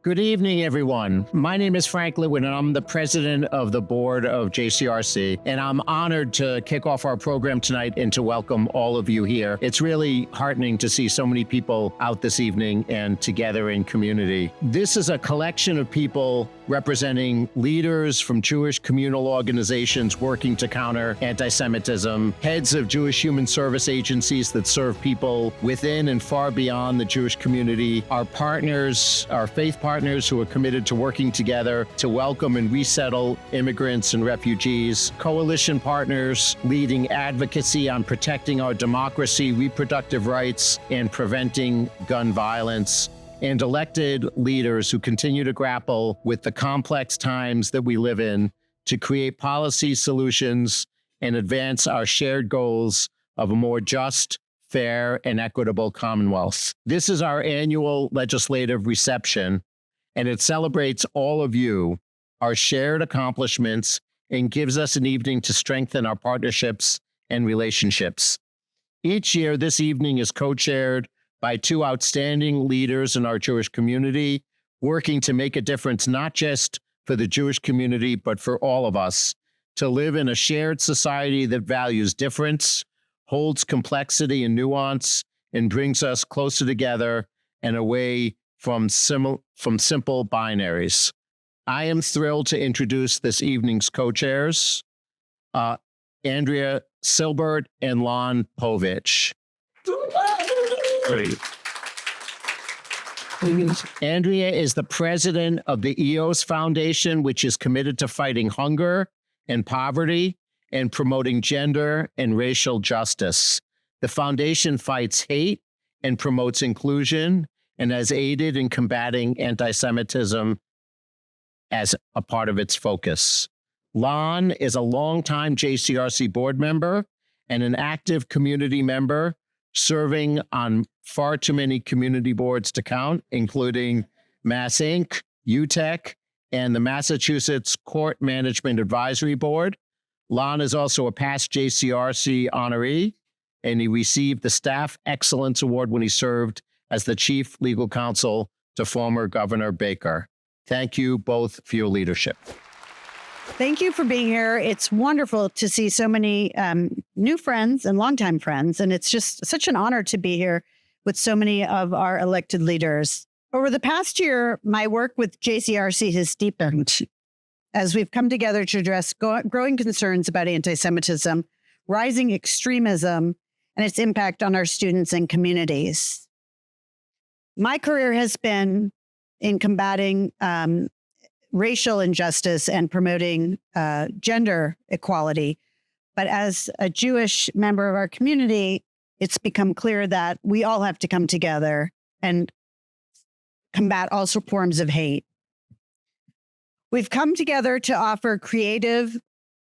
Good evening, everyone. My name is Frank Litwin, and I'm the president of the board of JCRC, and I'm honored to kick off our program tonight and to welcome all of you here. It's really heartening to see so many people out this evening and together in community. This is a collection of people representing leaders from Jewish communal organizations working to counter anti-Semitism, heads of Jewish human service agencies that serve people within and far beyond the Jewish community, our partners, our faith partners who are committed to working together to welcome and resettle immigrants and refugees, coalition partners leading advocacy on protecting our democracy, reproductive rights, and preventing gun violence, and elected leaders who continue to grapple with the complex times that we live in to create policy solutions and advance our shared goals of a more just, fair, and equitable Commonwealth. This is our annual legislative reception, and it celebrates all of you, our shared accomplishments, and gives us an evening to strengthen our partnerships and relationships. Each year, this evening is co-chaired by two outstanding leaders in our Jewish community, working to make a difference not just for the Jewish community, but for all of us, to live in a shared society that values difference, holds complexity and nuance, and brings us closer together and away from simple binaries. I am thrilled to introduce this evening's co-chairs, Andrea Silbert and Lon Povich. Great. Andrea is the president of the EOS Foundation, which is committed to fighting hunger and poverty and promoting gender and racial justice. The foundation fights hate and promotes inclusion and has aided in combating anti-Semitism as a part of its focus. Lon is a longtime JCRC board member and an active community member, serving on far too many community boards to count, including Mass Inc., UTEC, and the Massachusetts Court Management Advisory Board. Lon is also a past JCRC honoree, and he received the Staff Excellence Award when he served as the Chief Legal Counsel to former Governor Baker. Thank you both for your leadership. Thank you for being here. It's wonderful to see so many new friends and longtime friends, and it's just such an honor to be here with so many of our elected leaders. Over the past year, my work with JCRC has deepened as we've come together to address growing concerns about anti-Semitism, rising extremism, and its impact on our students and communities. My career has been in combating racial injustice and promoting gender equality. But as a Jewish member of our community, it's become clear that we all have to come together and combat all forms of hate. We've come together to offer creative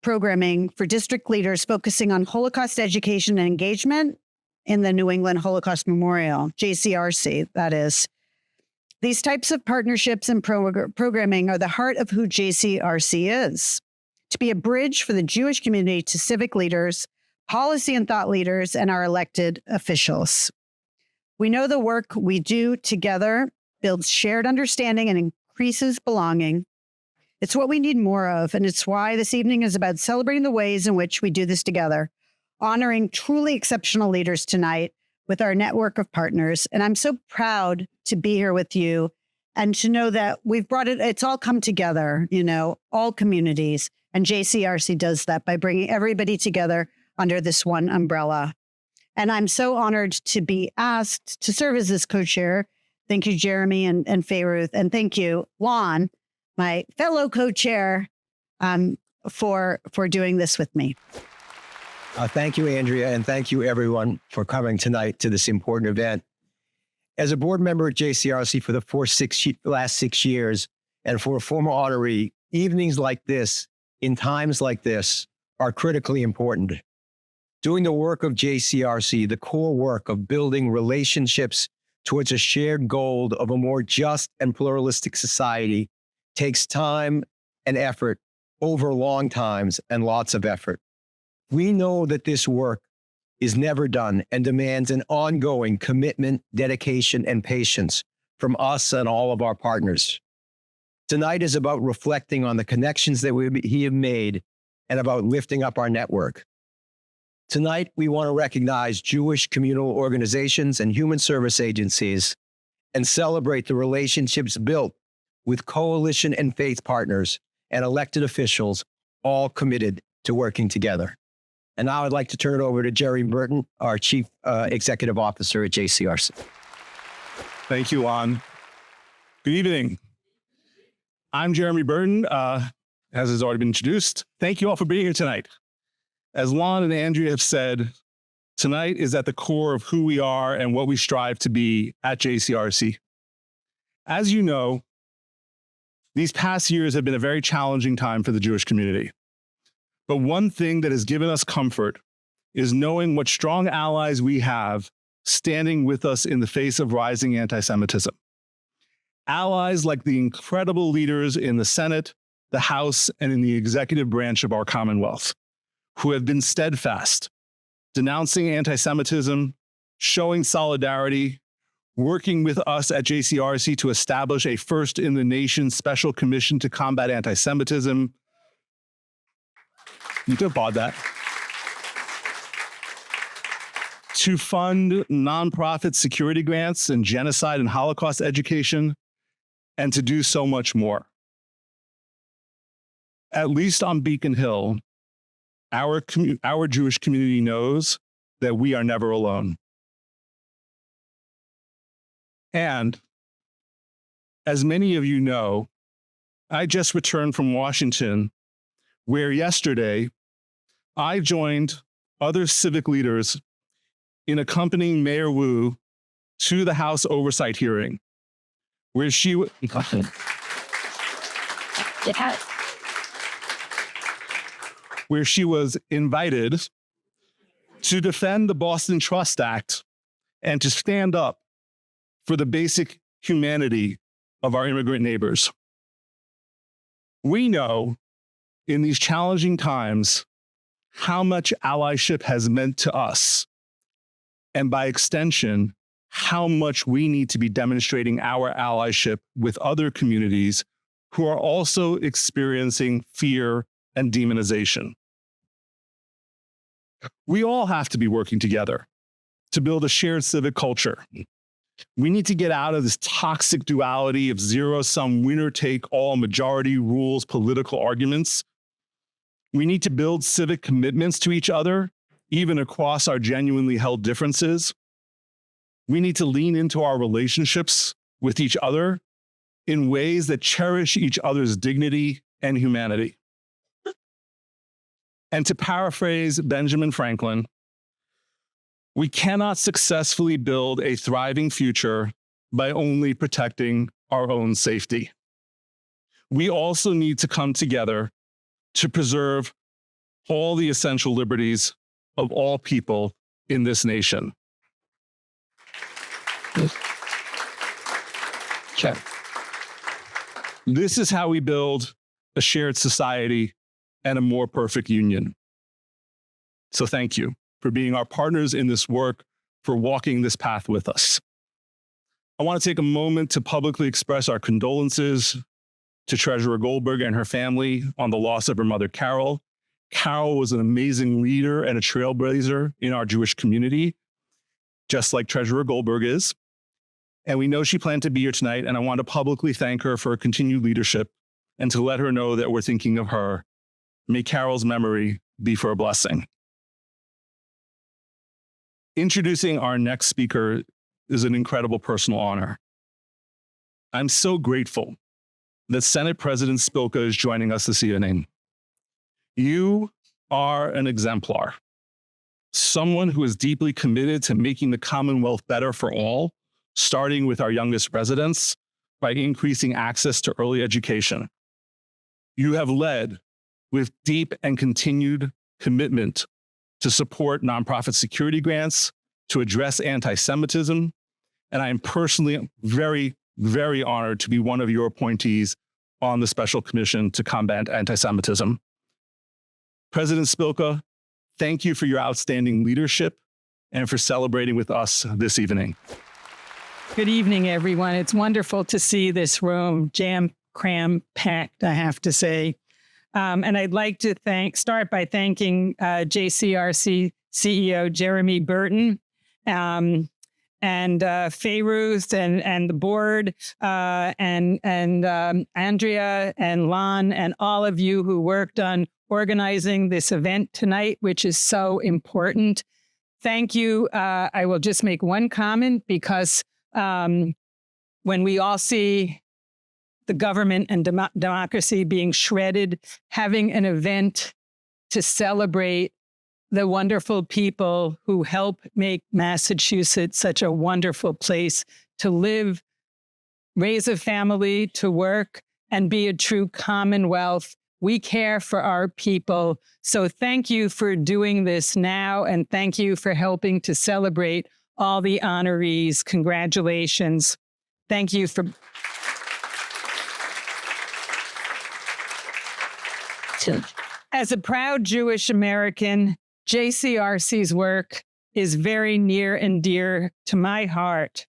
programming for district leaders focusing on Holocaust education and engagement in the New England Holocaust Memorial, JCRC, that is. These types of partnerships and programming are the heart of who JCRC is, to be a bridge for the Jewish community to civic leaders, policy and thought leaders, and our elected officials. We know the work we do together builds shared understanding and increases belonging. It's what we need more of, and it's why this evening is about celebrating the ways in which we do this together, honoring truly exceptional leaders tonight with our network of partners. And I'm so proud to be here with you and to know that we've brought it's all come together, all communities. And JCRC does that by bringing everybody together under this one umbrella. And I'm so honored to be asked to serve as this co-chair. Thank you, Jeremy and Fayruth. And thank you, Lon, my fellow co-chair, for doing this with me. Thank you, Andrea, and thank you, everyone, for coming tonight to this important event. As a board member at JCRC for the last 6 years, and for a former honoree, evenings like this, in times like this, are critically important. Doing the work of JCRC, the core work of building relationships towards a shared goal of a more just and pluralistic society, takes time and effort over long times and lots of effort. We know that this work is never done and demands an ongoing commitment, dedication, and patience from us and all of our partners. Tonight is about reflecting on the connections that he have made and about lifting up our network. Tonight, we want to recognize Jewish communal organizations and human service agencies and celebrate the relationships built with coalition and faith partners and elected officials, all committed to working together. And now I'd like to turn it over to Jerry Burton, our Chief Executive Officer at JCRC. Thank you, Lon. Good evening. I'm Jeremy Burton, as has already been introduced. Thank you all for being here tonight. As Lon and Andrea have said, tonight is at the core of who we are and what we strive to be at JCRC. As you know, these past years have been a very challenging time for the Jewish community. But one thing that has given us comfort is knowing what strong allies we have standing with us in the face of rising anti-Semitism. Allies like the incredible leaders in the Senate, the House, and in the executive branch of our Commonwealth, who have been steadfast, denouncing anti-Semitism, showing solidarity, working with us at JCRC to establish a first-in-the-nation special commission to combat anti-Semitism. You can applaud that. To fund nonprofit security grants and genocide and Holocaust education, and to do so much more. At least on Beacon Hill, our Jewish community knows that we are never alone. And as many of you know, I just returned from Washington, where yesterday I joined other civic leaders in accompanying Mayor Wu to the House Oversight hearing, where she was invited to defend the Boston Trust Act and to stand up for the basic humanity of our immigrant neighbors. We know in these challenging times how much allyship has meant to us, and by extension, how much we need to be demonstrating our allyship with other communities who are also experiencing fear and demonization. We all have to be working together to build a shared civic culture. We need to get out of this toxic duality of zero-sum winner-take-all majority rules political arguments. We need to build civic commitments to each other, even across our genuinely held differences. We need to lean into our relationships with each other in ways that cherish each other's dignity and humanity. And to paraphrase Benjamin Franklin, we cannot successfully build a thriving future by only protecting our own safety. We also need to come together to preserve all the essential liberties of all people in this nation. Check. This is how we build a shared society and a more perfect union. So thank you for being our partners in this work, for walking this path with us. I want to take a moment to publicly express our condolences to Treasurer Goldberg and her family on the loss of her mother, Carol. Carol was an amazing leader and a trailblazer in our Jewish community, just like Treasurer Goldberg is. And we know she planned to be here tonight, and I want to publicly thank her for her continued leadership and to let her know that we're thinking of her. May Carol's memory be for a blessing. Introducing our next speaker is an incredible personal honor. I'm so grateful that Senate President Spilka is joining us this evening. You are an exemplar, someone who is deeply committed to making the Commonwealth better for all, starting with our youngest residents by increasing access to early education. You have led with deep and continued commitment to support nonprofit security grants, to address anti-Semitism, and I am personally very, very honored to be one of your appointees on the Special Commission to combat anti-Semitism. President Spilka, thank you for your outstanding leadership and for celebrating with us this evening. Good evening, everyone. It's wonderful to see this room cram-packed, I have to say. And I'd like to start by thanking JCRC CEO Jeremy Burton, and Fayruth and the board, and Andrea and Lon and all of you who worked on organizing this event tonight, which is so important. Thank you. I will just make one comment, because when we all see the government and democracy being shredded, having an event to celebrate the wonderful people who help make Massachusetts such a wonderful place to live, raise a family, to work, and be a true commonwealth. We care for our people. So thank you for doing this now, and thank you for helping to celebrate all the honorees. Congratulations. Thank you for... As a proud Jewish American, JCRC's work is very near and dear to my heart.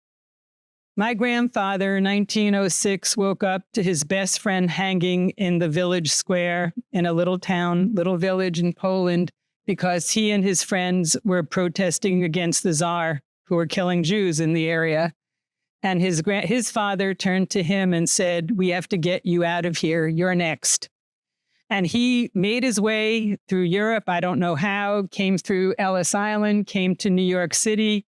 My grandfather, in 1906, woke up to his best friend hanging in the village square in a little village in Poland, because he and his friends were protesting against the Tsar, who were killing Jews in the area. And his father turned to him and said, "We have to get you out of here. You're next." And he made his way through Europe, I don't know how, came through Ellis Island, came to New York City,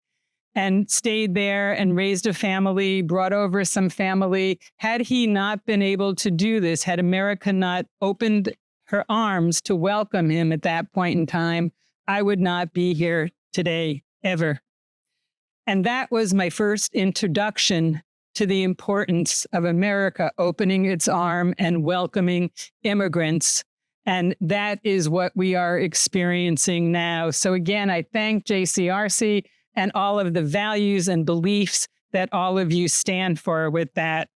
and stayed there and raised a family, brought over some family. Had he not been able to do this, had America not opened her arms to welcome him at that point in time, I would not be here today, ever. And that was my first introduction to the importance of America opening its arm and welcoming immigrants. And that is what we are experiencing now. So again, I thank JCRC and all of the values and beliefs that all of you stand for with that.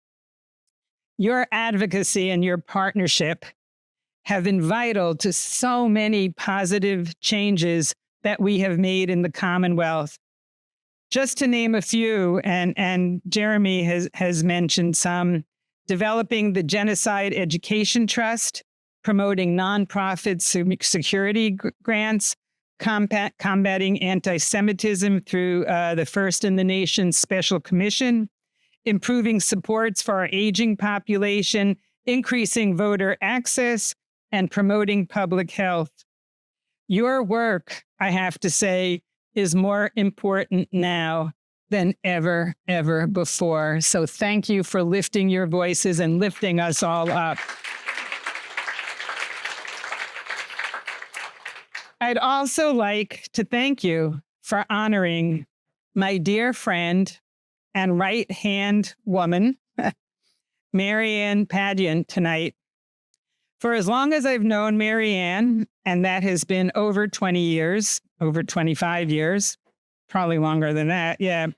Your advocacy and your partnership have been vital to so many positive changes that we have made in the Commonwealth. Just to name a few, and Jeremy has mentioned some: developing the Genocide Education Trust, promoting nonprofit security grants, combating antisemitism through the First in the Nation Special Commission, improving supports for our aging population, increasing voter access, and promoting public health. Your work, I have to say, is more important now than ever before. So thank you for lifting your voices and lifting us all up. I'd also like to thank you for honoring my dear friend and right-hand woman, Marianne Padien, tonight. For as long as I've known Marianne, and that has been over 20 years, over 25 years, probably longer than that, yeah,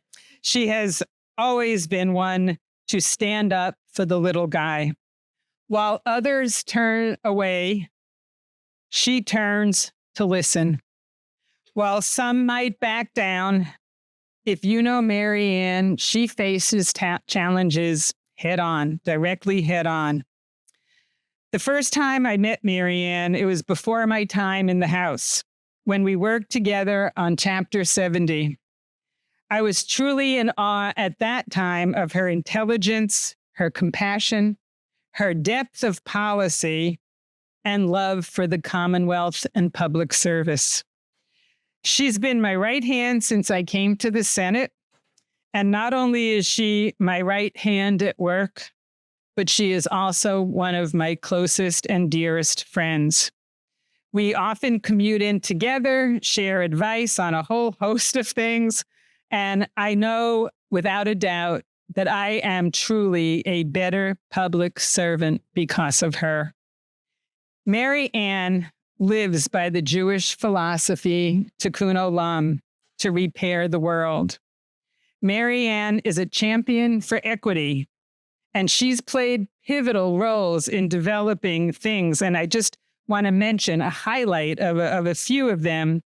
she has always been one to stand up for the little guy. While others turn away, she turns to listen. While some might back down, if you know Marianne, she faces challenges head on, directly head on. The first time I met Marianne, it was before my time in the House, when we worked together on Chapter 70. I was truly in awe at that time of her intelligence, her compassion, her depth of policy, and love for the Commonwealth and public service. She's been my right hand since I came to the Senate. And not only is she my right hand at work, but she is also one of my closest and dearest friends. We often commute in together, share advice on a whole host of things, and I know without a doubt that I am truly a better public servant because of her. Mary Ann lives by the Jewish philosophy, tikkun olam, to repair the world. Mary Ann is a champion for equity, and she's played pivotal roles in developing things. And I just want to mention a highlight of a few of them: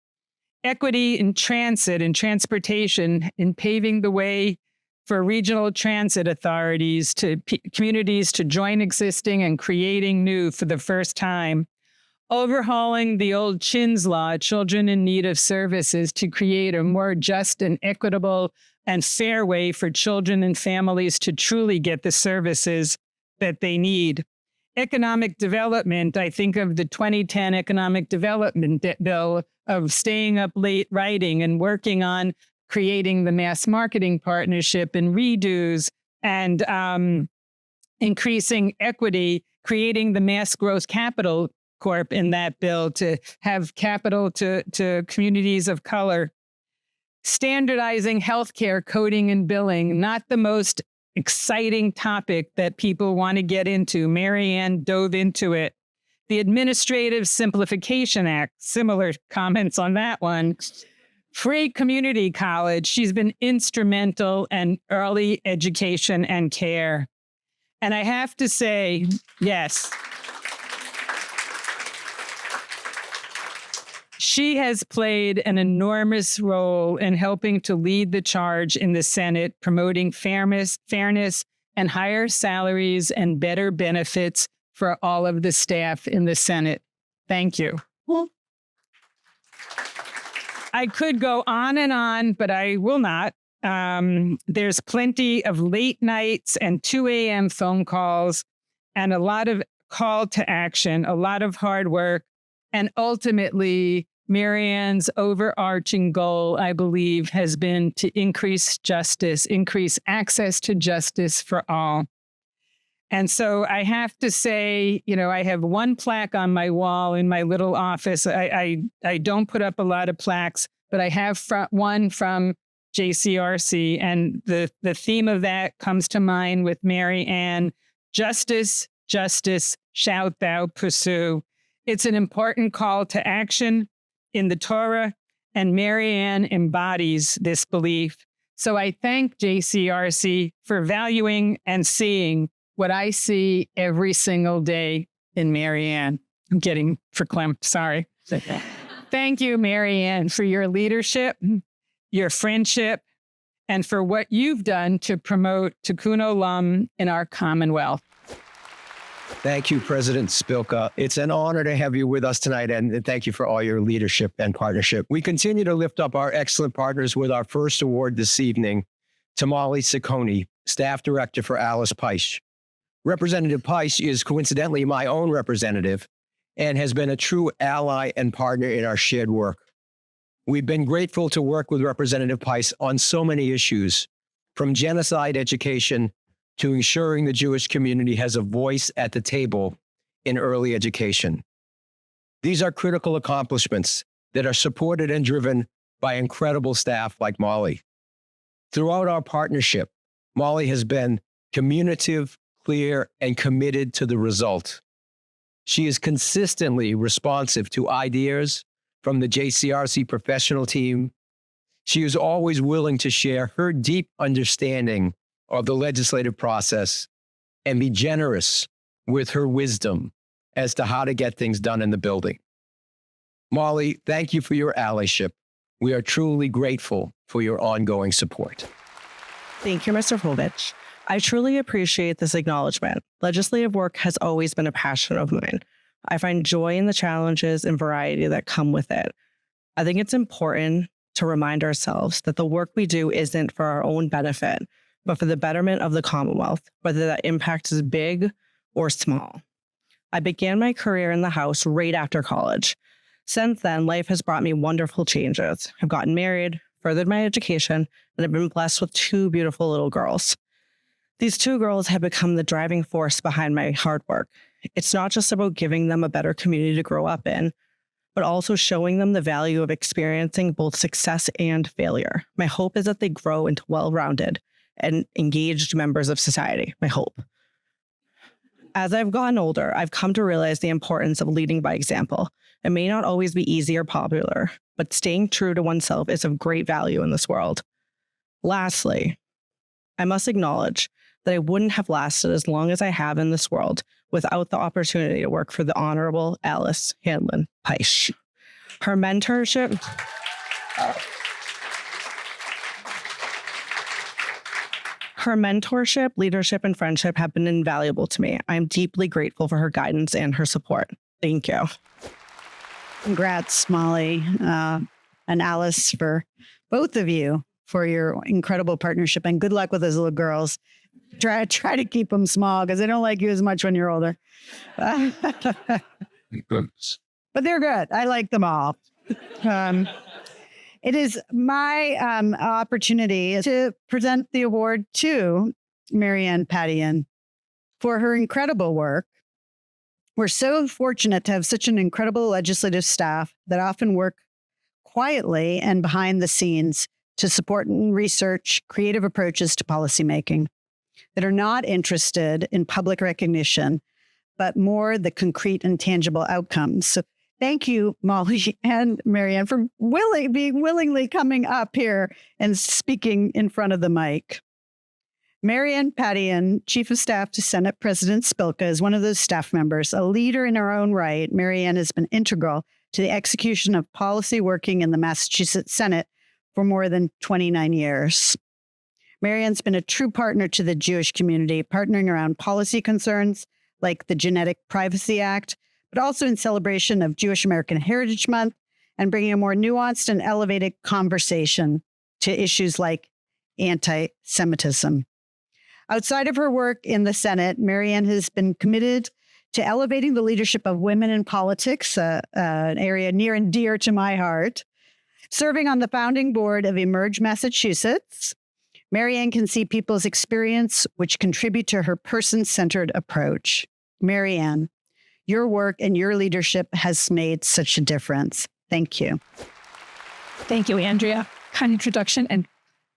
equity in transit and transportation, in paving the way for regional transit authorities to communities to join existing and creating new for the first time, overhauling the old CHINS law, Children in Need of Services, to create a more just and equitable and fair way for children and families to truly get the services that they need. Economic development, I think of the 2010 Economic Development Bill of staying up late writing and working on creating the mass marketing partnership and redos and increasing equity, creating the mass growth capital corp in that bill to have capital to communities of color. Standardizing healthcare coding and billing, not the most exciting topic that people want to get into. Mary Ann dove into it. The Administrative Simplification Act, similar comments on that one. Free community college, she's been instrumental in early education and care. And I have to say, yes, she has played an enormous role in helping to lead the charge in the Senate, promoting fairness, and higher salaries and better benefits for all of the staff in the Senate. Thank you. I could go on, but I will not. There's plenty of late nights and 2 a.m. phone calls and a lot of call to action, a lot of hard work, and ultimately, Mary Ann's overarching goal, I believe, has been to increase justice, increase access to justice for all. And so I have to say, I have one plaque on my wall in my little office. I don't put up a lot of plaques, but I have one from JCRC. And the theme of that comes to mind with Mary Ann: justice, justice, shalt thou pursue. It's an important call to action in the Torah, and Mary Ann embodies this belief. So I thank JCRC for valuing and seeing what I see every single day in Mary Ann. I'm getting verklempt, sorry. Thank you, Mary Ann, for your leadership, your friendship, and for what you've done to promote Tikkun Olam in our Commonwealth. Thank you, President Spilka. It's an honor to have you with us tonight, and thank you for all your leadership and partnership. We continue to lift up our excellent partners with our first award this evening to Mollie Cecconi, Staff Director for Alice Peisch. Representative Peisch is coincidentally my own representative and has been a true ally and partner in our shared work. We've been grateful to work with Representative Peisch on so many issues, from genocide education to ensuring the Jewish community has a voice at the table in early education. These are critical accomplishments that are supported and driven by incredible staff like Mollie. Throughout our partnership, Mollie has been communicative, clear, and committed to the result. She is consistently responsive to ideas from the JCRC professional team. She is always willing to share her deep understanding of the legislative process and be generous with her wisdom as to how to get things done in the building. Mollie, thank you for your allyship. We are truly grateful for your ongoing support. Thank you, Mr. Hovich. I truly appreciate this acknowledgement. Legislative work has always been a passion of mine. I find joy in the challenges and variety that come with it. I think it's important to remind ourselves that the work we do isn't for our own benefit, but for the betterment of the Commonwealth, whether that impact is big or small. I began my career in the House right after college. Since then, life has brought me wonderful changes. I've gotten married, furthered my education, and I've been blessed with 2 beautiful little girls. These 2 girls have become the driving force behind my hard work. It's not just about giving them a better community to grow up in, but also showing them the value of experiencing both success and failure. My hope is that they grow into well-rounded and engaged members of society, my hope. As I've gotten older, I've come to realize the importance of leading by example. It may not always be easy or popular, but staying true to oneself is of great value in this world. Lastly, I must acknowledge that I wouldn't have lasted as long as I have in this world without the opportunity to work for the Honorable Alice Hanlon Peisch. Her mentorship... Her mentorship, leadership, and friendship have been invaluable to me. I am deeply grateful for her guidance and her support. Thank you. Congrats, Mollie and Alice, for both of you for your incredible partnership, and good luck with those little girls. Try to keep them small because they don't like you as much when you're older. But they're good. I like them all. It is my opportunity to present the award to Marianne Padien for her incredible work. We're so fortunate to have such an incredible legislative staff that often work quietly and behind the scenes to support and research creative approaches to policymaking that are not interested in public recognition, but more the concrete and tangible outcomes. So thank you, Mollie and Marianne, for willingly coming up here and speaking in front of the mic. Marianne Padien, Chief of Staff to Senate President Spilka, is one of those staff members, a leader in her own right. Marianne has been integral to the execution of policy working in the Massachusetts Senate for more than 29 years. Marianne's been a true partner to the Jewish community, partnering around policy concerns like the Genetic Privacy Act, but also in celebration of Jewish American Heritage Month and bringing a more nuanced and elevated conversation to issues like antisemitism. Outside of her work in the Senate, Marianne has been committed to elevating the leadership of women in politics, an area near and dear to my heart. Serving on the founding board of Emerge Massachusetts, Marianne can see people's experience, which contribute to her person-centered approach. Marianne, your work and your leadership has made such a difference. Thank you. Thank you, Andrea. Kind introduction. And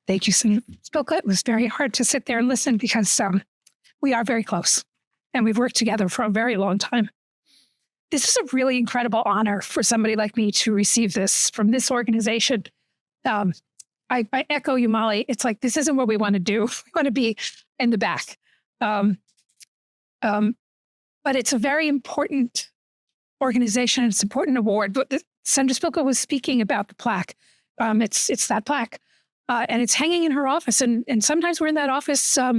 thank you, Senator Spilka. It was very hard to sit there and listen because we are very close and we've worked together for a very long time. This is a really incredible honor for somebody like me to receive this from this organization. I echo you, Mollie. It's like, this isn't what we want to do. We want to be in the back. But it's a very important organization. It's an important award. But Senator Spilka was speaking about the plaque. It's that plaque. And it's hanging in her office. And sometimes we're in that office, I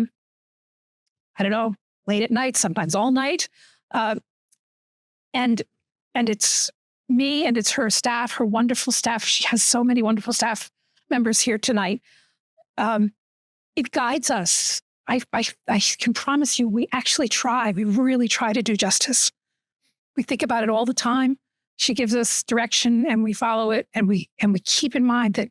don't know, late at night, sometimes all night. And it's me and it's her staff, her wonderful staff. She has so many wonderful staff members here tonight. It guides us. I can promise you, we actually try. We really try to do justice. We think about it all the time. She gives us direction and we follow it. And we keep in mind that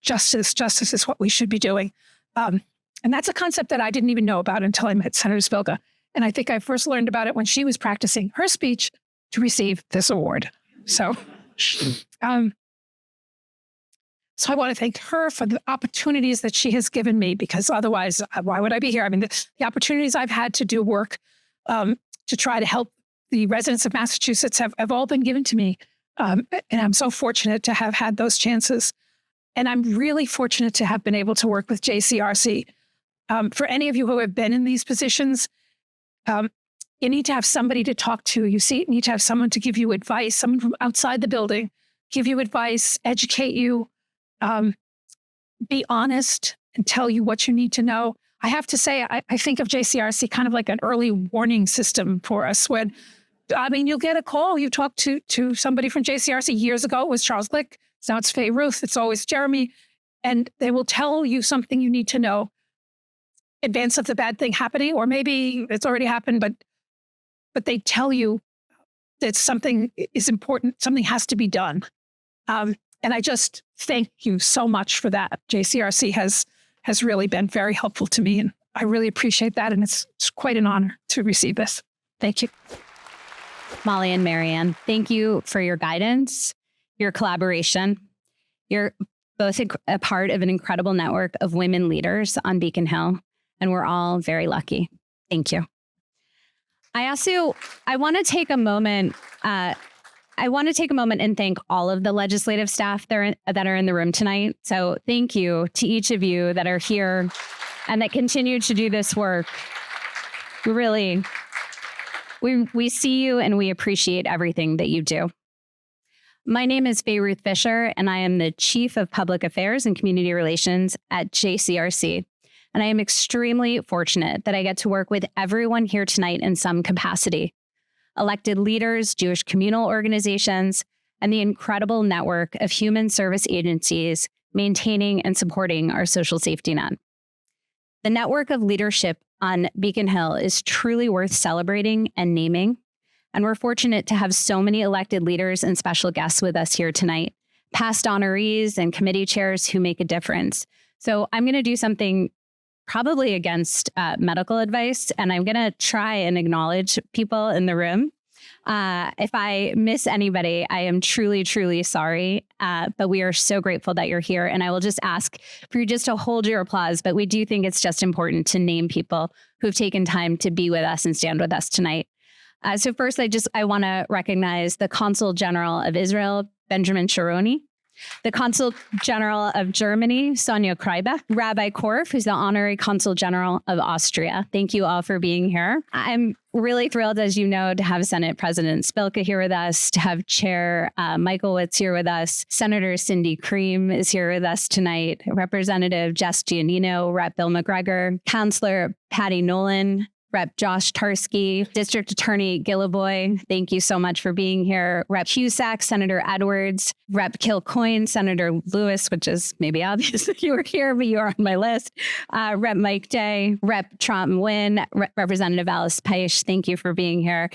justice is what we should be doing. And that's a concept that I didn't even know about until I met Senator Spilka. And I think I first learned about it when she was practicing her speech to receive this award. So I want to thank her for the opportunities that she has given me, because otherwise, why would I be here? I mean, the opportunities I've had to do work to try to help the residents of Massachusetts have all been given to me. And I'm so fortunate to have had those chances. And I'm really fortunate to have been able to work with JCRC. For any of you who have been in these positions, you need to have somebody to talk to. You need to have someone to give you advice, someone from outside the building, give you advice, educate you, be honest and tell you what you need to know. I have to say, I think of JCRC kind of like an early warning system for us when, you'll get a call. You talk to somebody from JCRC. Years ago, it was Charles Glick. Now it's Faye Ruth. It's always Jeremy. And they will tell you something you need to know in advance of the bad thing happening, or maybe it's already happened, but they tell you that something is important, something has to be done. And I just thank you so much for that. JCRC has really been very helpful to me, and I really appreciate that. And it's quite an honor to receive this. Thank you. Mollie and Marianne, thank you for your guidance, your collaboration. You're both a part of an incredible network of women leaders on Beacon Hill, and we're all very lucky. Thank you. I want to take a moment. I want to take a moment and thank all of the legislative staff that are in the room tonight. So thank you to each of you that are here and that continue to do this work. We see you and we appreciate everything that you do. My name is Faye Ruth Fisher, and I am the Chief of Public Affairs and Community Relations at JCRC. And I am extremely fortunate that I get to work with everyone here tonight in some capacity. Elected leaders, Jewish communal organizations, and the incredible network of human service agencies maintaining and supporting our social safety net. The network of leadership on Beacon Hill is truly worth celebrating and naming. And we're fortunate to have so many elected leaders and special guests with us here tonight, past honorees and committee chairs who make a difference. So I'm going to do something probably against medical advice, and I'm going to try and acknowledge people in the room. If I miss anybody, I am truly, truly sorry. But we are so grateful that you're here. And I will just ask for you just to hold your applause. But we do think it's just important to name people who've taken time to be with us and stand with us tonight. So first, I want to recognize the Consul General of Israel, Benjamin Sharoni, the Consul General of Germany, Sonja Kreibeck, Rabbi Korf, who's the Honorary Consul General of Austria. Thank you all for being here. I'm really thrilled, as you know, to have Senate President Spilka here with us, to have Chair Michaelwitz here with us. Senator Cindy Cream is here with us tonight. Representative Jess Giannino, Rep. Bill McGregor, Councilor Patty Nolan, Rep. Josh Tarski, District Attorney Gilliboy, thank you so much for being here. Rep. Husak, Senator Edwards, Rep. Kilcoyne, Senator Lewis, which is maybe obvious if you were here, but you are on my list. Rep. Mike Day, Rep. Trump Wynn, Representative Alice Paish, thank you for being here.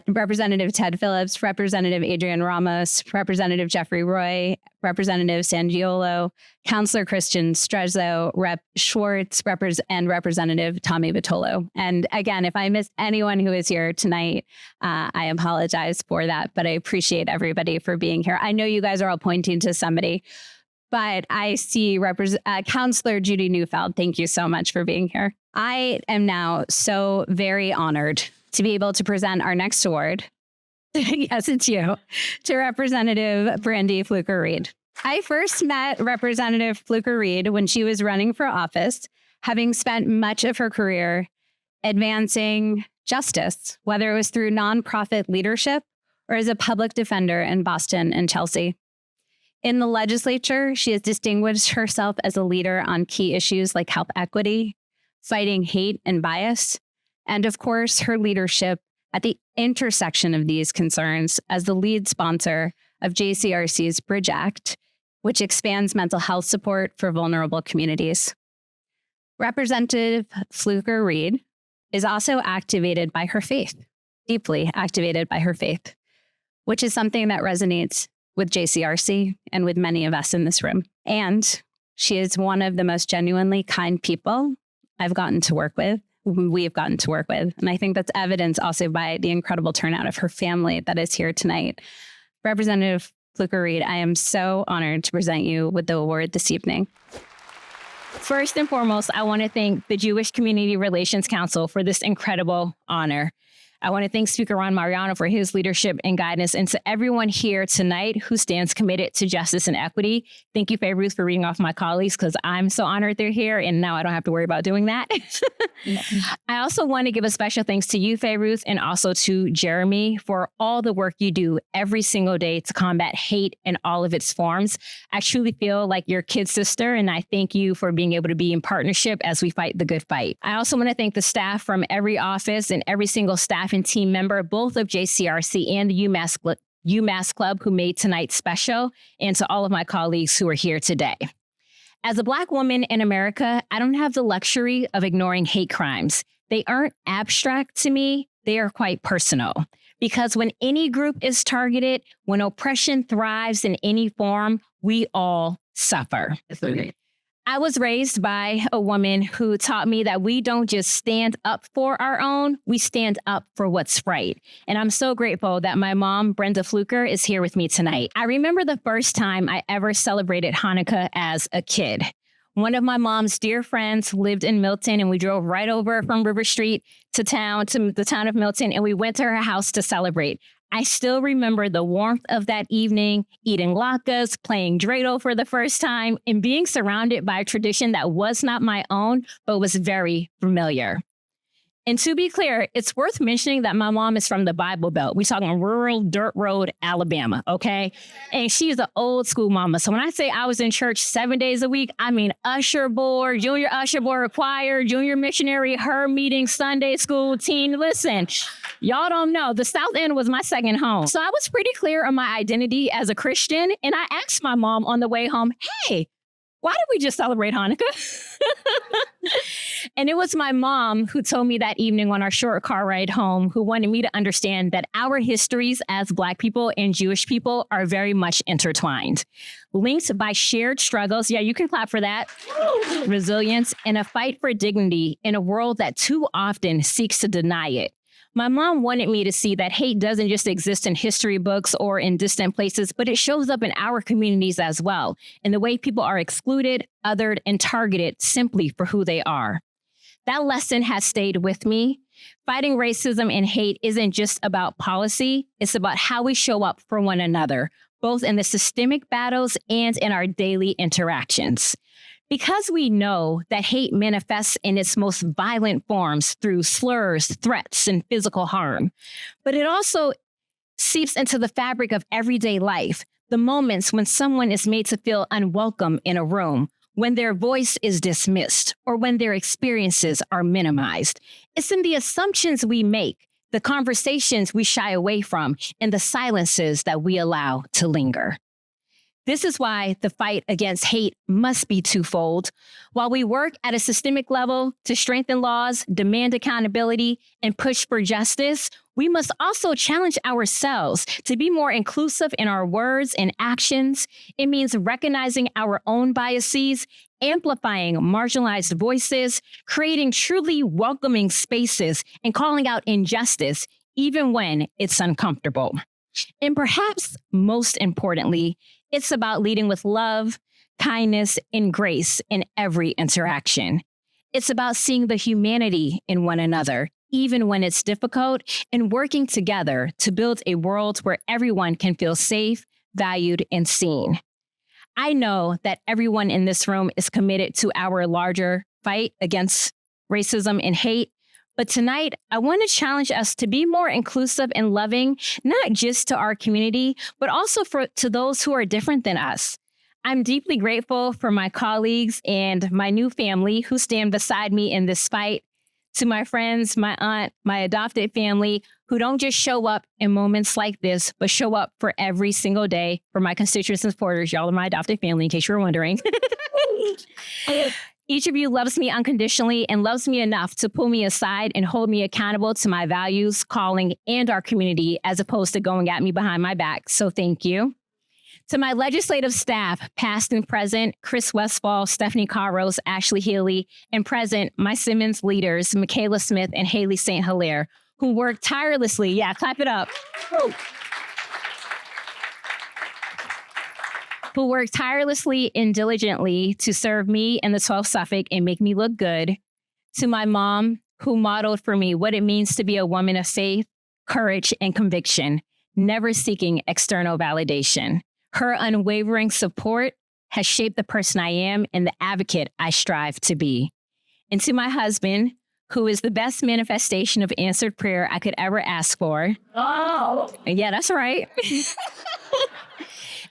Representative Ted Phillips, Representative Adrian Ramos, Representative Jeffrey Roy, Representative Sangiolo, Councilor Christian Strezzo, Rep. Schwartz, and Representative Tommy Vitolo. And again, if I miss anyone who is here tonight, I apologize for that, but I appreciate everybody for being here. I know you guys are all pointing to somebody, but I see Councilor Judy Neufeld. Thank you so much for being here. I am now so very honored to be able to present our next award. Yes, it's you, to Representative Brandy Fluker-Reid. I first met Representative Fluker-Reid when she was running for office, having spent much of her career advancing justice, whether it was through nonprofit leadership or as a public defender in Boston and Chelsea. In the legislature, she has distinguished herself as a leader on key issues like health equity, fighting hate and bias, and of course, her leadership at the intersection of these concerns as the lead sponsor of JCRC's Bridge Act, which expands mental health support for vulnerable communities. Representative Fluker-Reid is also activated by her faith, deeply activated by her faith, which is something that resonates with JCRC and with many of us in this room. And she is one of the most genuinely kind people I've gotten to work with. We've gotten to work with. And I think that's evidenced also by the incredible turnout of her family that is here tonight. Representative Fluker-Reid, I am so honored to present you with the award this evening. First and foremost, I want to thank the Jewish Community Relations Council for this incredible honor. I want to thank Speaker Ron Mariano for his leadership and guidance, and to everyone here tonight who stands committed to justice and equity. Thank you, Faye Ruth, for reading off my colleagues, because I'm so honored they're here, and now I don't have to worry about doing that. I also want to give a special thanks to you, Faye Ruth, and also to Jeremy for all the work you do every single day to combat hate in all of its forms. I truly feel like your kid sister, and I thank you for being able to be in partnership as we fight the good fight. I also want to thank the staff from every office and every single staff and team member, both of JCRC and the UMass Club, who made tonight special, and to all of my colleagues who are here today. As a Black woman in America, I don't have the luxury of ignoring hate crimes. They aren't abstract to me, they are quite personal. Because when any group is targeted, when oppression thrives in any form, we all suffer. I was raised by a woman who taught me that we don't just stand up for our own, we stand up for what's right. And I'm so grateful that my mom, Brenda Fluker, is here with me tonight. I remember the first time I ever celebrated Hanukkah as a kid. One of my mom's dear friends lived in Milton, and we drove right over from River Street to the town of Milton, and we went to her house to celebrate. I still remember the warmth of that evening, eating latkes, playing dreidel for the first time, and being surrounded by a tradition that was not my own, but was very familiar. And to be clear, it's worth mentioning that my mom is from the Bible Belt. We're talking rural dirt road, Alabama, okay? And she's an old school mama. So when I say I was in church 7 days a week, I mean usher board, junior usher board, choir, junior missionary, her meeting, Sunday school, teen. Listen, y'all don't know. The South End was my second home. So I was pretty clear on my identity as a Christian. And I asked my mom on the way home, hey, why did we just celebrate Hanukkah? And it was my mom who told me that evening on our short car ride home, who wanted me to understand that our histories as Black people and Jewish people are very much intertwined, linked by shared struggles. Yeah, you can clap for that. Resilience and a fight for dignity in a world that too often seeks to deny it. My mom wanted me to see that hate doesn't just exist in history books or in distant places, but it shows up in our communities as well, in the way people are excluded, othered, and targeted simply for who they are. That lesson has stayed with me. Fighting racism and hate isn't just about policy. It's about how we show up for one another, both in the systemic battles and in our daily interactions. Because we know that hate manifests in its most violent forms through slurs, threats, and physical harm, but it also seeps into the fabric of everyday life, the moments when someone is made to feel unwelcome in a room, when their voice is dismissed, or when their experiences are minimized. It's in the assumptions we make, the conversations we shy away from, and the silences that we allow to linger. This is why the fight against hate must be twofold. While we work at a systemic level to strengthen laws, demand accountability, and push for justice, we must also challenge ourselves to be more inclusive in our words and actions. It means recognizing our own biases, amplifying marginalized voices, creating truly welcoming spaces, and calling out injustice, even when it's uncomfortable. And perhaps most importantly, it's about leading with love, kindness, and grace in every interaction. It's about seeing the humanity in one another, even when it's difficult, and working together to build a world where everyone can feel safe, valued, and seen. I know that everyone in this room is committed to our larger fight against racism and hate. But tonight, I want to challenge us to be more inclusive and loving, not just to our community, but also to those who are different than us. I'm deeply grateful for my colleagues and my new family who stand beside me in this fight. To my friends, my aunt, my adopted family, who don't just show up in moments like this, but show up for every single day. For my constituents and supporters, y'all are my adopted family, in case you were wondering. Each of you loves me unconditionally and loves me enough to pull me aside and hold me accountable to my values, calling, and our community, as opposed to going at me behind my back. So thank you. To my legislative staff, past and present, Chris Westfall, Stephanie Carros, Ashley Healy, and present, my Simmons leaders, Michaela Smith and Haley St. Hilaire, who work tirelessly. Yeah, clap it up. Who work tirelessly and diligently to serve me in the 12th Suffolk and make me look good. To my mom, who modeled for me what it means to be a woman of faith, courage, and conviction, never seeking external validation. Her unwavering support has shaped the person I am and the advocate I strive to be. And to my husband, who is the best manifestation of answered prayer I could ever ask for. Oh, yeah, that's right.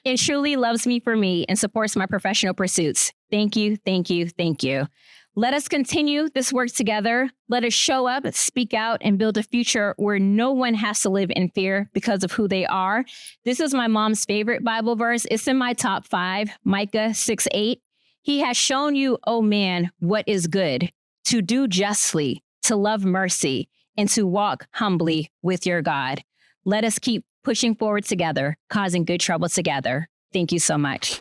And truly loves me for me and supports my professional pursuits. Thank you, thank you, thank you. Let us continue this work together. Let us show up, speak out, and build a future where no one has to live in fear because of who they are. This is my mom's favorite Bible verse. It's in my top 5, Micah 6:8. He has shown you, oh man, what is good, to do justly, to love mercy, and to walk humbly with your God. Let us keep pushing forward together, causing good trouble together. Thank you so much.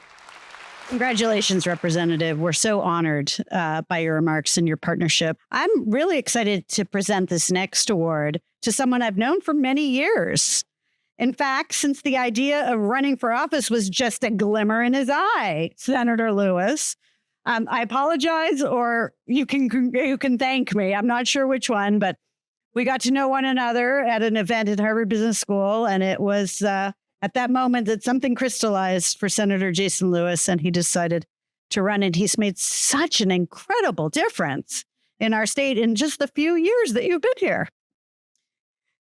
Congratulations, Representative. We're so honored by your remarks and your partnership. I'm really excited to present this next award to someone I've known for many years. In fact, since the idea of running for office was just a glimmer in his eye, Senator Lewis. I apologize, or you can thank me. I'm not sure which one, but we got to know one another at an event at Harvard Business School, and it was at that moment that something crystallized for Senator Jason Lewis, and he decided to run, and he's made such an incredible difference in our state in just the few years that you've been here.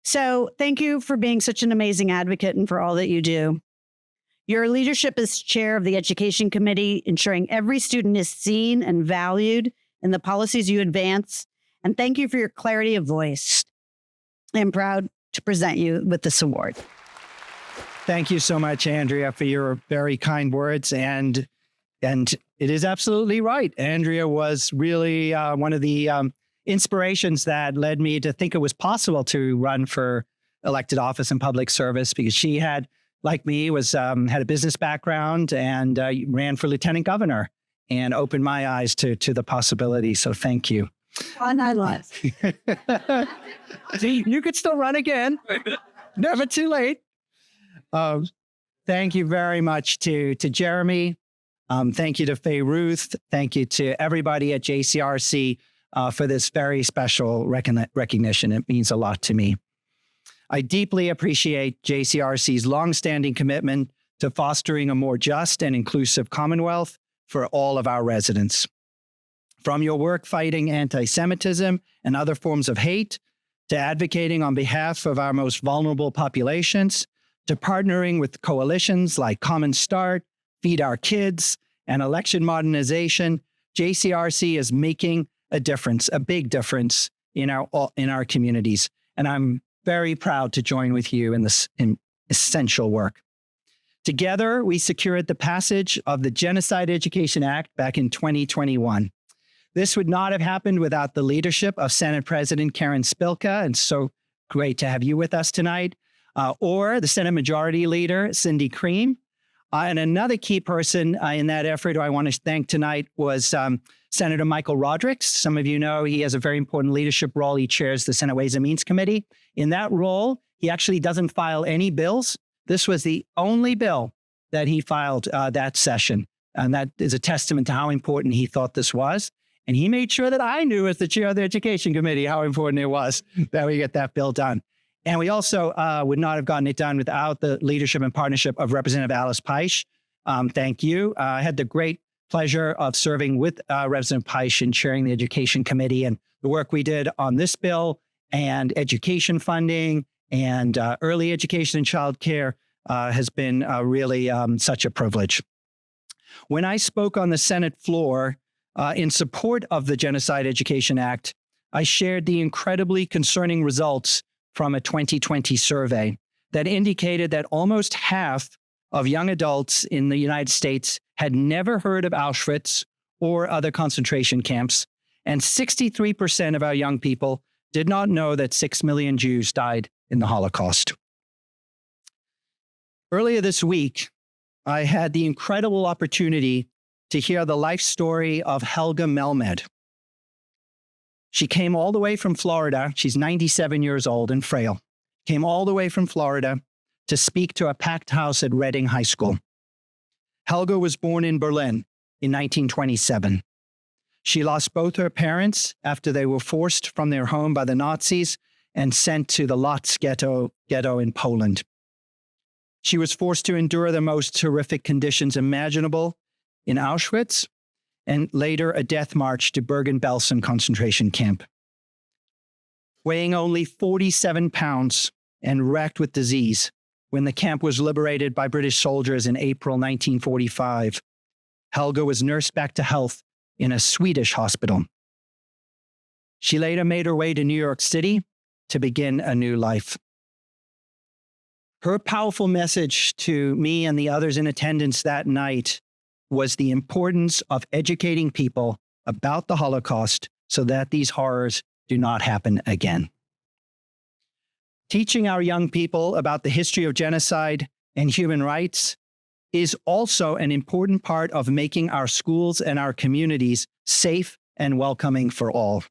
So thank you for being such an amazing advocate and for all that you do. Your leadership as chair of the Education Committee, ensuring every student is seen and valued in the policies you advance. And thank you for your clarity of voice. I am proud to present you with this award. Thank you so much, Andrea, for your very kind words. And it is absolutely right. Andrea was really one of the inspirations that led me to think it was possible to run for elected office and public service, because she had, like me, had a business background and ran for lieutenant governor and opened my eyes to the possibility. So thank you. On I was. See, you could still run again. Never too late. Thank you very much to Jeremy. Thank you to Faye Ruth. Thank you to everybody at JCRC for this very special recognition. It means a lot to me. I deeply appreciate JCRC's longstanding commitment to fostering a more just and inclusive Commonwealth for all of our residents. From your work fighting antisemitism and other forms of hate, to advocating on behalf of our most vulnerable populations, to partnering with coalitions like Common Start, Feed Our Kids, and Election Modernization, JCRC is making a difference, a big difference in our communities. And I'm very proud to join with you in this essential work. Together, we secured the passage of the Genocide Education Act back in 2021. This would not have happened without the leadership of Senate President Karen Spilka, and so great to have you with us tonight, or the Senate Majority Leader, Cindy Cream. And another key person in that effort who I want to thank tonight was Senator Michael Rodrigues. Some of you know he has a very important leadership role. He chairs the Senate Ways and Means Committee. In that role, he actually doesn't file any bills. This was the only bill that he filed that session. And that is a testament to how important he thought this was. And he made sure that I knew, as the chair of the Education Committee, how important it was that we get that bill done. And we also would not have gotten it done without the leadership and partnership of Representative Alice Peisch. Thank you. I had the great pleasure of serving with Representative Peisch and chairing the Education Committee, and the work we did on this bill and education funding and early education and childcare has been really such a privilege. When I spoke on the Senate floor in support of the Genocide Education Act, I shared the incredibly concerning results from a 2020 survey that indicated that almost half of young adults in the United States had never heard of Auschwitz or other concentration camps, and 63% of our young people did not know that 6 million Jews died in the Holocaust. Earlier this week, I had the incredible opportunity to hear the life story of Helga Melmed. She came all the way from Florida. She's 97 years old and frail. Came all the way from Florida to speak to a packed house at Reading High School. Helga was born in Berlin in 1927. She lost both her parents after they were forced from their home by the Nazis and sent to the Lodz ghetto in Poland. She was forced to endure the most horrific conditions imaginable in Auschwitz, and later a death march to Bergen-Belsen concentration camp. Weighing only 47 pounds and racked with disease, when the camp was liberated by British soldiers in April 1945, Helga was nursed back to health in a Swedish hospital. She later made her way to New York City to begin a new life. Her powerful message to me and the others in attendance that night was the importance of educating people about the Holocaust so that these horrors do not happen again. Teaching our young people about the history of genocide and human rights is also an important part of making our schools and our communities safe and welcoming for all.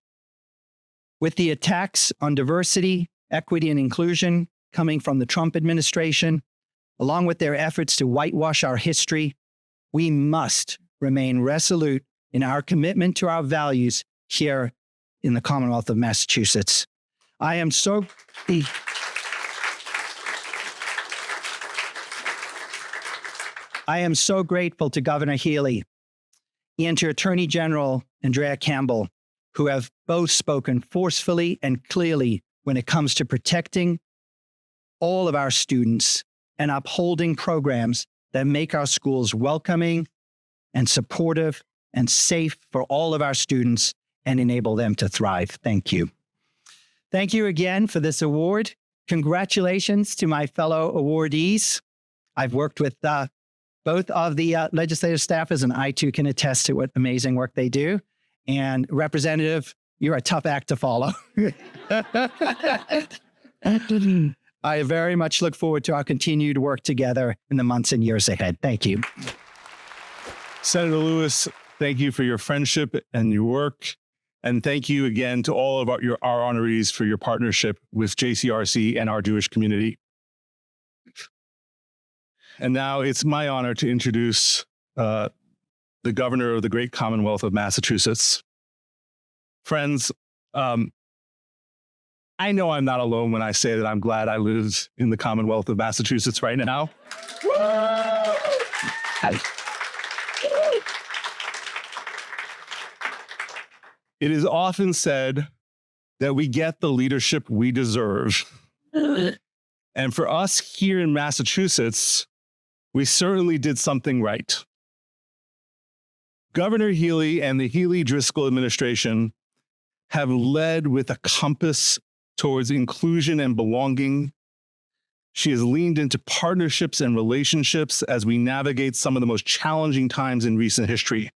With the attacks on diversity, equity, and inclusion coming from the Trump administration, along with their efforts to whitewash our history, we must remain resolute in our commitment to our values here in the Commonwealth of Massachusetts. I am so grateful to Governor Healey and to Attorney General Andrea Campbell, who have both spoken forcefully and clearly when it comes to protecting all of our students and upholding programs that make our schools welcoming and supportive and safe for all of our students and enable them to thrive. Thank you. Thank you again for this award. Congratulations to my fellow awardees. I've worked with both of the legislative staffers, and I too can attest to what amazing work they do. And Representative, you're a tough act to follow. I very much look forward to our continued work together in the months and years ahead. Thank you. Senator Lewis, thank you for your friendship and your work. And thank you again to all of our honorees for your partnership with JCRC and our Jewish community. And now it's my honor to introduce the Governor of the Great Commonwealth of Massachusetts. Friends, I know I'm not alone when I say that I'm glad I live in the Commonwealth of Massachusetts right now. It is often said that we get the leadership we deserve. And for us here in Massachusetts, we certainly did something right. Governor Healey and the Healey-Driscoll administration have led with a compass towards inclusion and belonging. She has leaned into partnerships and relationships as we navigate some of the most challenging times in recent history.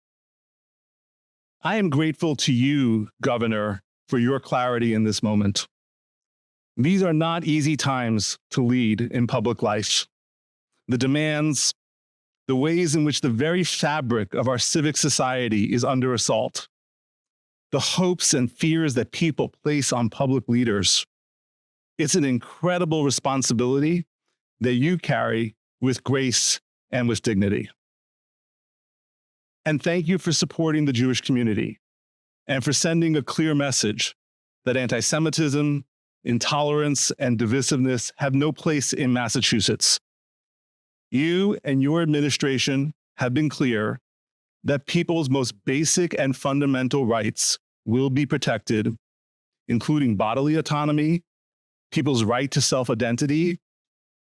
I am grateful to you, Governor, for your clarity in this moment. These are not easy times to lead in public life. The demands, the ways in which the very fabric of our civic society is under assault, the hopes and fears that people place on public leaders. It's an incredible responsibility that you carry with grace and with dignity. And thank you for supporting the Jewish community and for sending a clear message that antisemitism, intolerance, and divisiveness have no place in Massachusetts. You and your administration have been clear that people's most basic and fundamental rights will be protected, including bodily autonomy, people's right to self-identity,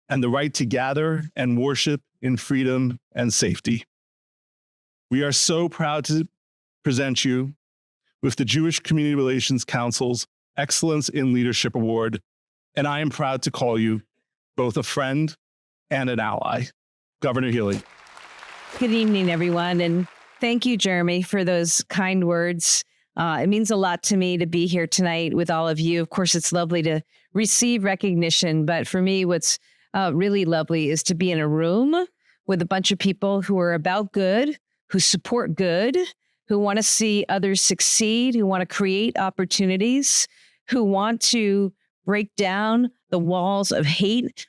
and the right to gather and worship in freedom and safety. We are so proud to present you with the Jewish Community Relations Council's Excellence in Leadership Award, and I am proud to call you both a friend and an ally. Governor Healey. Good evening, everyone, and thank you, Jeremy, for those kind words. It means a lot to me to be here tonight with all of you. Of course, it's lovely to receive recognition, but for me, what's really lovely is to be in a room with a bunch of people who are about good, who support good, who want to see others succeed, who want to create opportunities, who want to break down the walls of hate,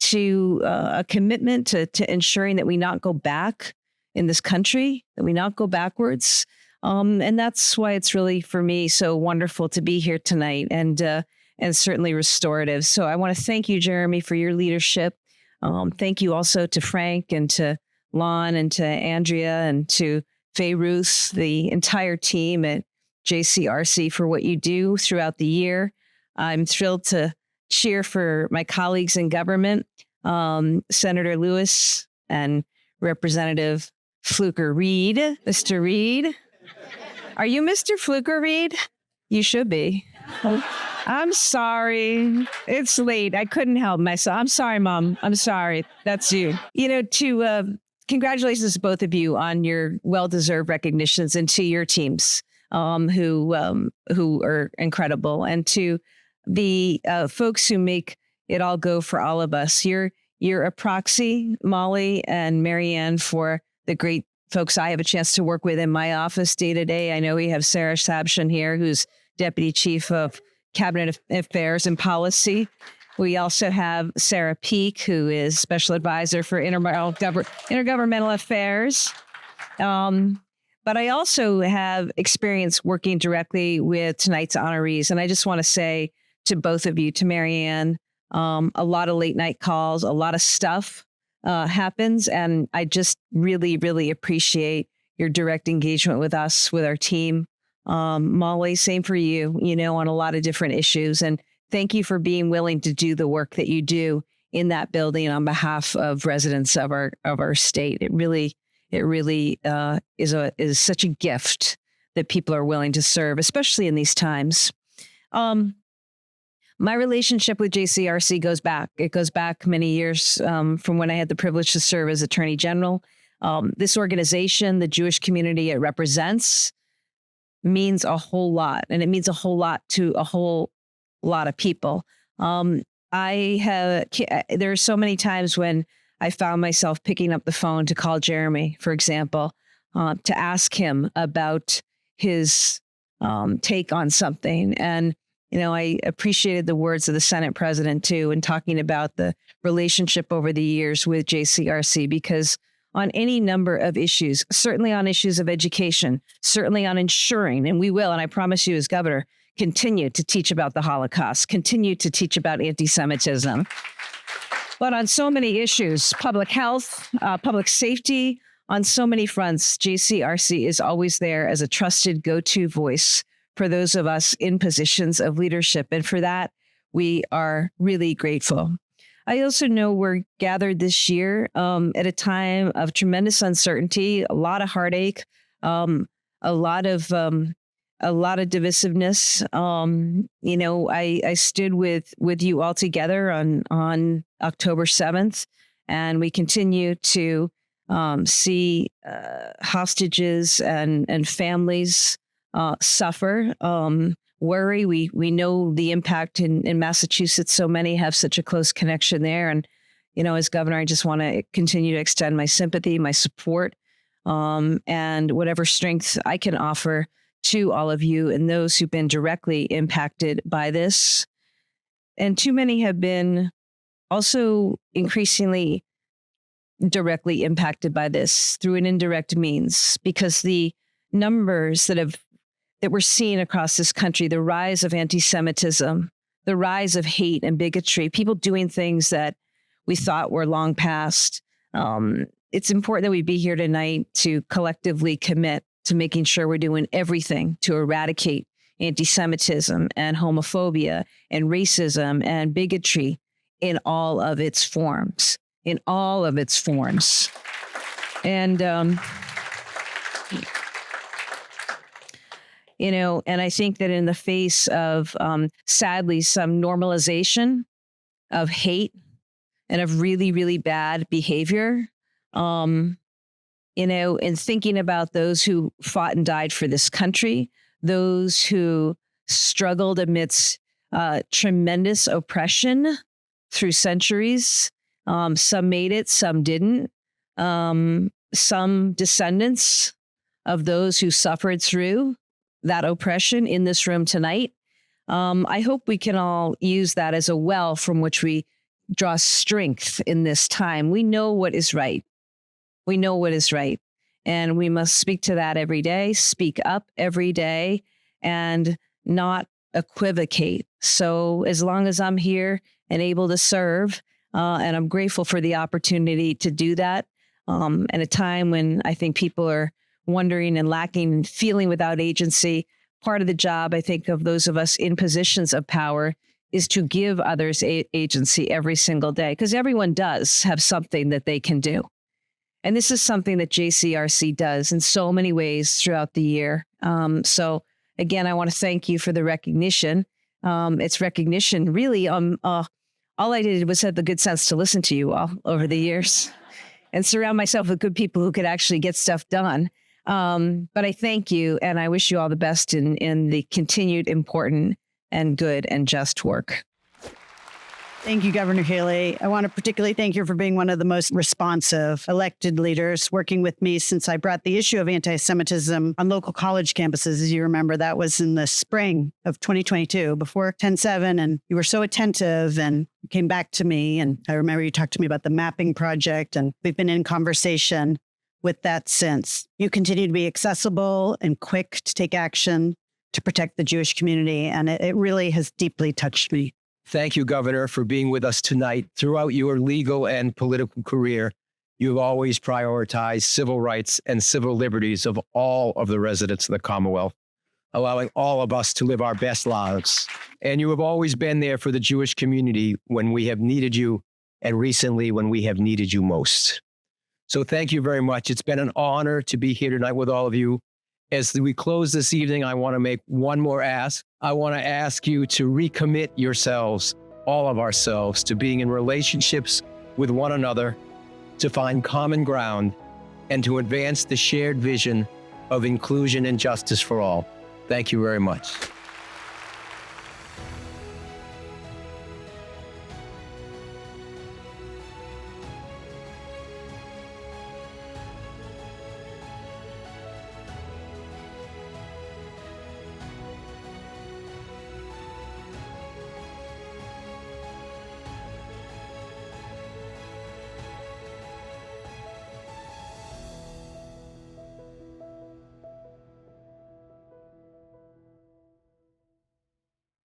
to a commitment to ensuring that we not go back in this country, that we not go backwards. And that's why it's really, for me, so wonderful to be here tonight and certainly restorative. So I want to thank you, Jeremy, for your leadership. Thank you also to Frank and to Lon and to Andrea and to Faye Ruth, the entire team at JCRC for what you do throughout the year. I'm thrilled to cheer for my colleagues in government, Senator Lewis and Representative Fluker-Reid. Mr. Reid, are you Mr. Fluker-Reid? You should be. I'm sorry. It's late. I couldn't help myself. I'm sorry, Mom. I'm sorry. That's you. You know, congratulations to both of you on your well-deserved recognitions, and to your teams who are incredible, and to the folks who make it all go for all of us. You're a proxy, Mollie and Marianne, for the great folks I have a chance to work with in my office day to day. I know we have Sarah Sabshin here, who's Deputy Chief of Cabinet Affairs and Policy. We also have Sarah Peak, who is Special Advisor for Intergovernmental Affairs. But I also have experience working directly with tonight's honorees. And I just want to say to both of you, to Marianne, a lot of late night calls, a lot of stuff happens. And I just really, really appreciate your direct engagement with us, with our team. Mollie, same for you, on a lot of different issues. And thank you for being willing to do the work that you do in that building on behalf of residents of our state. It really is such a gift that people are willing to serve, especially in these times. My relationship with JCRC goes back. It goes back many years from when I had the privilege to serve as Attorney General. This organization, the Jewish community it represents, means a whole lot, and it means a whole lot to a whole lot of people. There are so many times when I found myself picking up the phone to call Jeremy, for example, to ask him about his take on something. And, I appreciated the words of the Senate president, too, in talking about the relationship over the years with JCRC, because on any number of issues, certainly on issues of education, certainly on ensuring, and we will, and I promise you as governor, continue to teach about the Holocaust, continue to teach about anti-Semitism. But on so many issues, public health, public safety, on so many fronts, JCRC is always there as a trusted go-to voice for those of us in positions of leadership. And for that, we are really grateful. I also know we're gathered this year at a time of tremendous uncertainty, a lot of heartache, a lot of divisiveness. I stood with you all together on October 7th, and we continue to see hostages and families suffer, worry. We know the impact in Massachusetts. So many have such a close connection there. And, as governor, I just want to continue to extend my sympathy, my support, and whatever strength I can offer to all of you and those who've been directly impacted by this. And too many have been also increasingly directly impacted by this through an indirect means, because the numbers that we're seeing across this country, the rise of anti-Semitism, the rise of hate and bigotry, people doing things that we thought were long past. It's important that we be here tonight to collectively commit to making sure we're doing everything to eradicate anti-Semitism and homophobia and racism and bigotry in all of its forms, And and I think that in the face of, sadly, some normalization of hate and of really, really bad behavior, and thinking about those who fought and died for this country, those who struggled amidst tremendous oppression through centuries. Some made it, some didn't. Some descendants of those who suffered through that oppression in this room tonight. I hope we can all use that as a well from which we draw strength in this time. We know what is right. And we must speak to that every day, speak up every day, and not equivocate. So as long as I'm here and able to serve, and I'm grateful for the opportunity to do that, at a time when I think people are wondering and lacking and feeling without agency. Part of the job, I think, of those of us in positions of power is to give others agency every single day, because everyone does have something that they can do. And this is something that JCRC does in so many ways throughout the year. So again, I want to thank you for the recognition. It's recognition really. All I did was have the good sense to listen to you all over the years and surround myself with good people who could actually get stuff done. But I thank you, and I wish you all the best in the continued important and good and just work. Thank you, Governor Healey. I want to particularly thank you for being one of the most responsive elected leaders, working with me since I brought the issue of anti-Semitism on local college campuses. As you remember, that was in the spring of 2022, before 10/7, and you were so attentive and came back to me. And I remember you talked to me about the mapping project, and we've been in conversation with that since. You continue to be accessible and quick to take action to protect the Jewish community, and it really has deeply touched me. Thank you, Governor, for being with us tonight. Throughout your legal and political career, you've always prioritized civil rights and civil liberties of all of the residents of the Commonwealth. allowing all of us to live our best lives. And you have always been there for the Jewish community when we have needed you, and recently when we have needed you most. So thank you very much. It's been an honor to be here tonight with all of you. As we close this evening, I want to make one more ask. I want to ask you to recommit yourselves, all of ourselves, to being in relationships with one another, to find common ground, and to advance the shared vision of inclusion and justice for all. Thank you very much.